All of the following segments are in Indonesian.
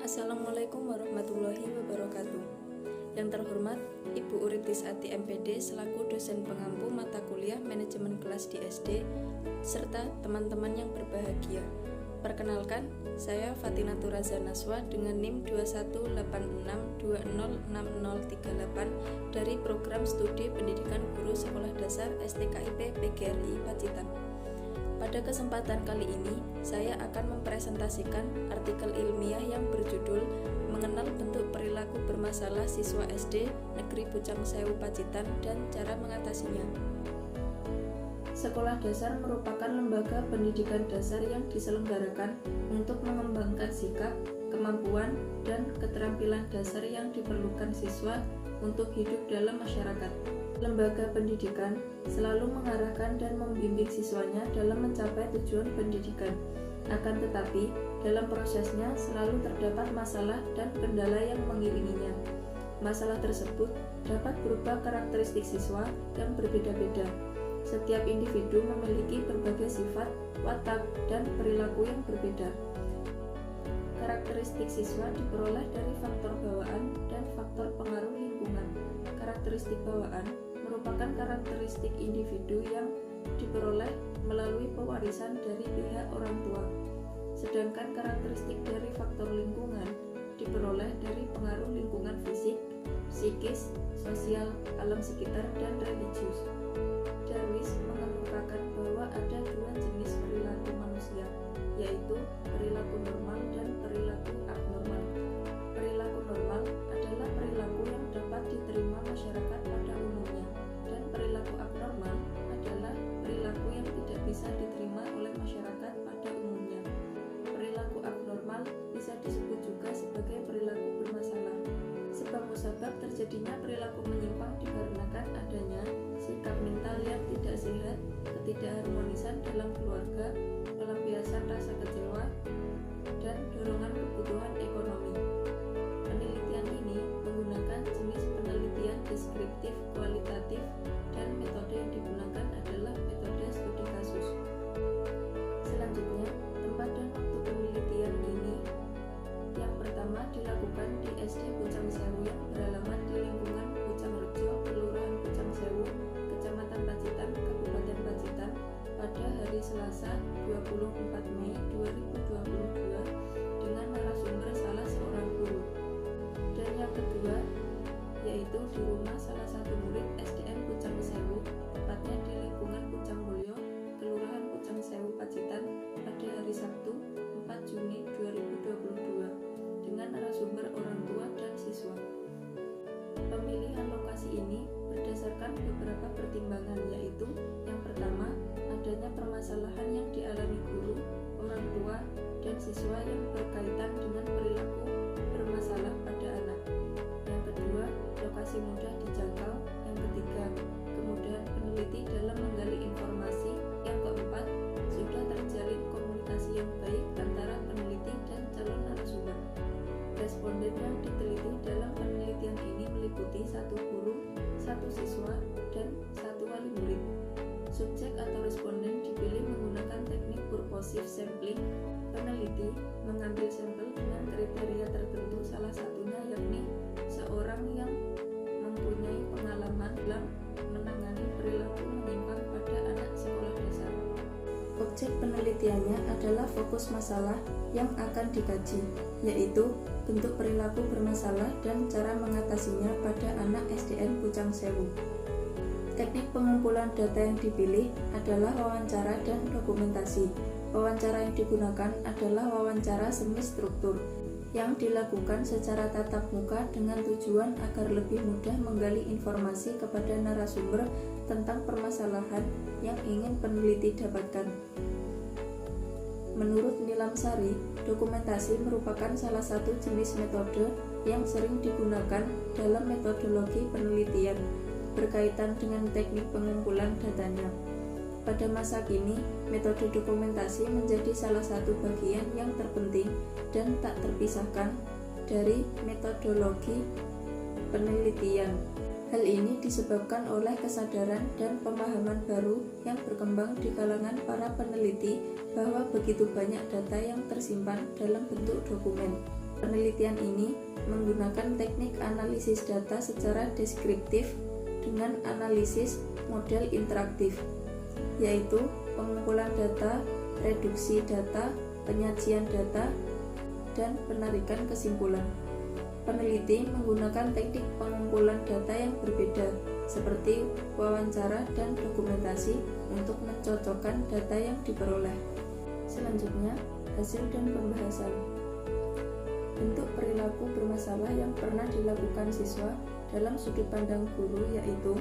Assalamualaikum warahmatullahi wabarakatuh. Yang terhormat Ibu Uritis Ati MPD selaku dosen pengampu mata kuliah manajemen kelas di SD serta teman-teman yang berbahagia. Perkenalkan, saya Fatinatur Raza Naswa dengan NIM 2186206038 dari Program Studi Pendidikan Guru Sekolah Dasar STKIP PGRI Pacitan. Pada kesempatan kali ini, saya akan mempresentasikan artikel ilmiah yang berjudul Mengenal Bentuk Perilaku Bermasalah Siswa SD Negeri Pucang Sewu Pacitan dan Cara Mengatasinya. Sekolah dasar merupakan lembaga pendidikan dasar yang diselenggarakan untuk mengembangkan sikap, kemampuan, dan keterampilan dasar yang diperlukan siswa untuk hidup dalam masyarakat. Lembaga pendidikan selalu mengarahkan dan membimbing siswanya dalam mencapai tujuan pendidikan. Akan tetapi, dalam prosesnya selalu terdapat masalah dan kendala yang mengiringinya. Masalah tersebut dapat berupa karakteristik siswa yang berbeda-beda. Setiap individu memiliki berbagai sifat, watak, dan perilaku yang berbeda. Karakteristik siswa diperoleh dari faktor bawaan dan faktor pengaruh lingkungan. Karakteristik bawaan merupakan karakteristik individu yang diperoleh melalui pewarisan dari pihak orang tua. Sedangkan karakteristik dari faktor lingkungan diperoleh dari pengaruh lingkungan fisik, psikis, sosial, alam sekitar, dan religius. Darwis mengemukakan bahwa ada dua jenis perilaku manusia, yaitu perilaku normal dan perilaku abnormal. Perilaku normal adalah perilaku yang dapat diterima masyarakat pada umumnya, dan perilaku abnormal adalah perilaku yang tidak bisa diterima oleh masyarakat pada umumnya. Perilaku abnormal bisa disebut juga sebagai perilaku bermasalah. Sebab musabab terjadinya perilaku menyimpang dikarenakan adanya sikap mental yang tidak sehat, ketidakharmonisan dalam keluarga, pelampiasan rasa kecewa, dan dorongan kebutuhan ekonomi. Penelitian ini menggunakan jenis penelitian deskriptif, kualitatif, dan metode yang digunakan adalah metode studi kasus. Selanjutnya, tempat dan waktu penelitian ini yang pertama dilakukan di SD Pucang Sewu yang beralamat di lingkungan Pucangrejo, Kelurahan Pucang Sewu, Kecamatan Pacitan, Kabupaten Pacitan pada hari Selasa 24 Mei 2022 dengan narasumber salah seorang guru. Dan yang kedua yaitu di rumah salah satu murid SDN Pucang Sewu, tepatnya di lingkungan Pucang Mulyo, Kelurahan Pucang Sewu Pacitan pada hari Sabtu 4 Juni 2022 dengan narasumber orang tua dan siswa. Pemilihan lokasi ini berdasarkan beberapa pertimbangan, yaitu yang pertama, adanya permasalahan yang dialami guru, orang tua, dan siswa yang berkaitan dengan perilaku bermasalah pada anak. Yang kedua, lokasi mudah dijangkau. Yang ketiga, kemudahan peneliti dalam menggali informasi. Yang keempat, sudah terjalin komunikasi yang baik antara peneliti dan calon narasumber. Responden yang diteliti dalam penelitian ini meliputi satu guru, satu siswa, dan satu wali murid. Subjek atau responden dipilih menggunakan teknik purposive sampling. Peneliti mengambil sampel dengan kriteria tertentu, salah satunya yakni seorang yang mempunyai pengalaman dalam menangani perilaku menyimpang pada anak sekolah dasar. Objek penelitiannya adalah fokus masalah yang akan dikaji, yaitu bentuk perilaku bermasalah dan cara mengatasinya pada anak SDN Pucang Sewu. Teknik pengumpulan data yang dipilih adalah wawancara dan dokumentasi. Wawancara yang digunakan adalah wawancara semi struktur yang dilakukan secara tatap muka dengan tujuan agar lebih mudah menggali informasi kepada narasumber tentang permasalahan yang ingin peneliti dapatkan. Menurut Nilam Sari, dokumentasi merupakan salah satu jenis metode yang sering digunakan dalam metodologi penelitian berkaitan dengan teknik pengumpulan datanya. Pada masa kini, metode dokumentasi menjadi salah satu bagian yang terpenting dan tak terpisahkan dari metodologi penelitian. Hal ini disebabkan oleh kesadaran dan pemahaman baru yang berkembang di kalangan para peneliti bahwa begitu banyak data yang tersimpan dalam bentuk dokumen. Penelitian ini menggunakan teknik analisis data secara deskriptif dengan analisis model interaktif, yaitu pengumpulan data, reduksi data, penyajian data, dan penarikan kesimpulan. Peneliti menggunakan teknik pengumpulan data yang berbeda, seperti wawancara dan dokumentasi, untuk mencocokkan data yang diperoleh. Selanjutnya, hasil dan pembahasan. Bentuk perilaku bermasalah yang pernah dilakukan siswa dalam sudut pandang guru yaitu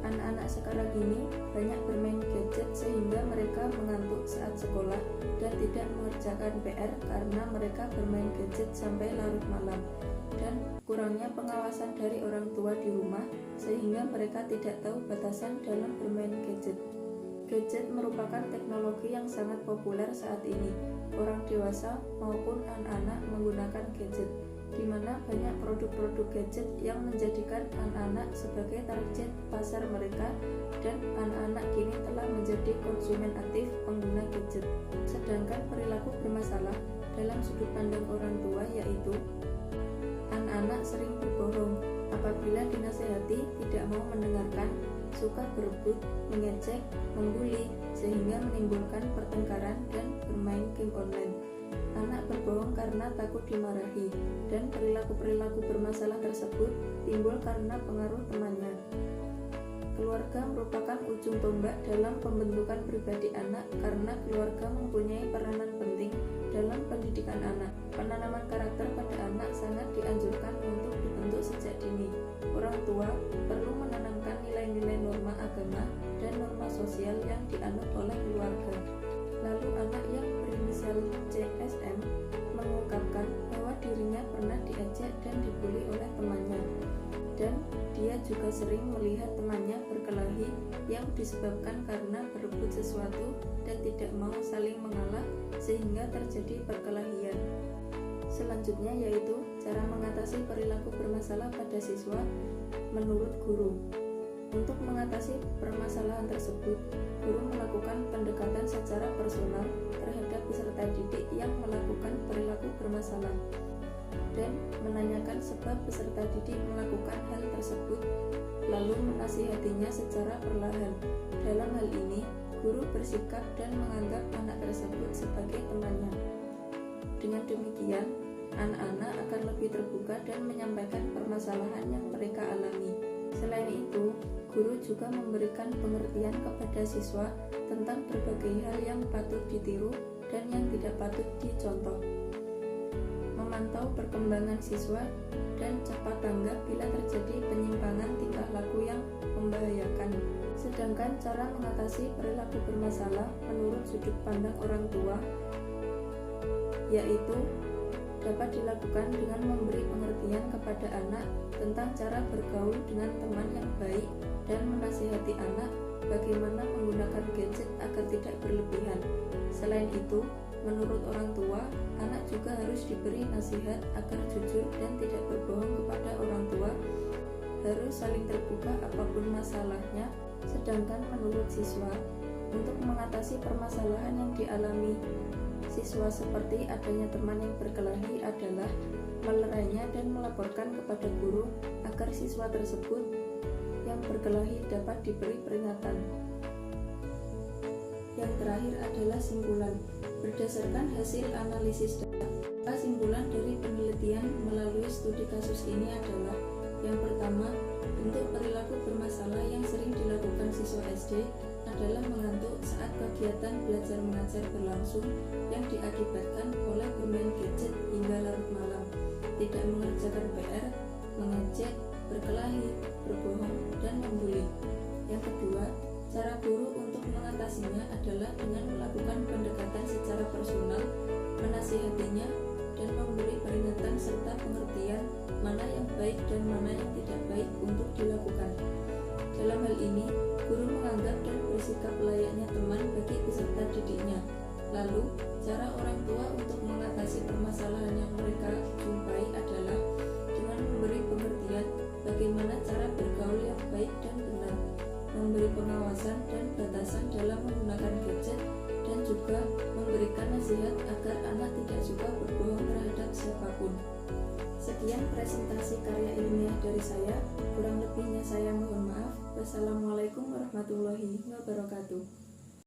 anak-anak sekarang ini banyak bermain gadget sehingga mereka mengantuk saat sekolah dan tidak mengerjakan PR karena mereka bermain gadget sampai larut malam, dan kurangnya pengawasan dari orang tua di rumah sehingga mereka tidak tahu batasan dalam bermain gadget. Gadget merupakan teknologi yang sangat populer saat ini. Orang dewasa maupun anak-anak menggunakan gadget, di mana banyak produk-produk gadget yang menjadikan anak-anak sebagai target pasar mereka, dan anak-anak kini telah menjadi konsumen aktif pengguna gadget. Sedangkan perilaku bermasalah dalam sudut pandang orang tua yaitu anak-anak sering berbohong, apabila dinasehati tidak mau mendengarkan, suka berebut, mengejek, membuli, sehingga menimbulkan pertengkaran dan bermain game online. Anak berbohong karena takut dimarahi, dan perilaku-perilaku bermasalah tersebut timbul karena pengaruh temannya. Keluarga merupakan ujung tombak dalam pembentukan pribadi anak karena keluarga mempunyai peranan penting dalam pendidikan anak. Penanaman karakter pada anak sangat dianjurkan untuk dibentuk sejak dini. Orang tua perlu menanamkan nilai-nilai norma agama dan norma sosial yang dianut oleh keluarga. Lalu anak yang berinisial CSM mengungkapkan bahwa dirinya pernah diejek dan dibuli oleh temannya, dan dia juga sering melihat temannya berkelahi yang disebabkan karena berebut sesuatu dan tidak mau saling mengalah sehingga terjadi perkelahian. Selanjutnya yaitu cara mengatasi perilaku bermasalah pada siswa menurut guru. Untuk mengatasi permasalahan tersebut, guru melakukan pendekatan secara personal terhadap peserta didik yang melakukan perilaku bermasalah dan menanyakan sebab peserta didik melakukan hal tersebut, lalu menasihatinya secara perlahan. Dalam hal ini, guru bersikap dan menganggap anak tersebut sebagai temannya. Dengan demikian, anak-anak akan lebih terbuka dan menyampaikan permasalahan yang mereka alami. Selain itu, guru juga memberikan pengertian kepada siswa tentang berbagai hal yang patut ditiru dan yang tidak patut dicontoh. Memantau perkembangan siswa dan cepat tanggap bila terjadi penyimpangan tingkah laku yang membahayakan. Sedangkan cara mengatasi perilaku bermasalah menurut sudut pandang orang tua yaitu dapat dilakukan dengan memberi pengertian kepada anak tentang cara bergaul dengan teman yang baik dan menasihati anak bagaimana menggunakan gadget agar tidak berlebihan. Selain itu, menurut orang tua, anak juga harus diberi nasihat agar jujur dan tidak berbohong kepada orang tua, harus saling terbuka apapun masalahnya. Sedangkan menurut siswa, untuk mengatasi permasalahan yang dialami siswa seperti adanya teman yang berkelahi adalah melerainya dan melaporkan kepada guru agar siswa tersebut yang berkelahi dapat diberi peringatan. Yang terakhir adalah simpulan. Berdasarkan hasil analisis data, kesimpulan dari penelitian melalui studi kasus ini adalah: yang pertama, bentuk perilaku bermasalah yang sering dilakukan siswa SD adalah mengantuk saat kegiatan belajar mengajar berlangsung yang diakibatkan oleh bermain gadget hingga larut malam, tidak mengerjakan PR, mengejek, berkelahi, berbohong, dan membuli. Yang kedua, cara guru untuk mengatasinya adalah dengan melakukan pendekatan secara personal, menasihatinya, dan memberi peringatan serta pengertian mana yang baik dan mana yang tidak baik untuk dilakukan. Dalam hal ini, guru menganggap dan bersikap layaknya teman bagi peserta didiknya. Lalu, cara orang tua untuk mengatasi permasalahan yang mereka jumpai adalah dengan memberi pengertian bagaimana cara bergaul yang baik dan benar, memberi pengawasan dan batasan dalam menggunakan gadget, dan juga memberikan nasihat agar anak tidak suka berbohong apapun. Sekian presentasi karya ilmiah dari saya, kurang lebihnya saya mohon maaf. Wassalamualaikum warahmatullahi wabarakatuh.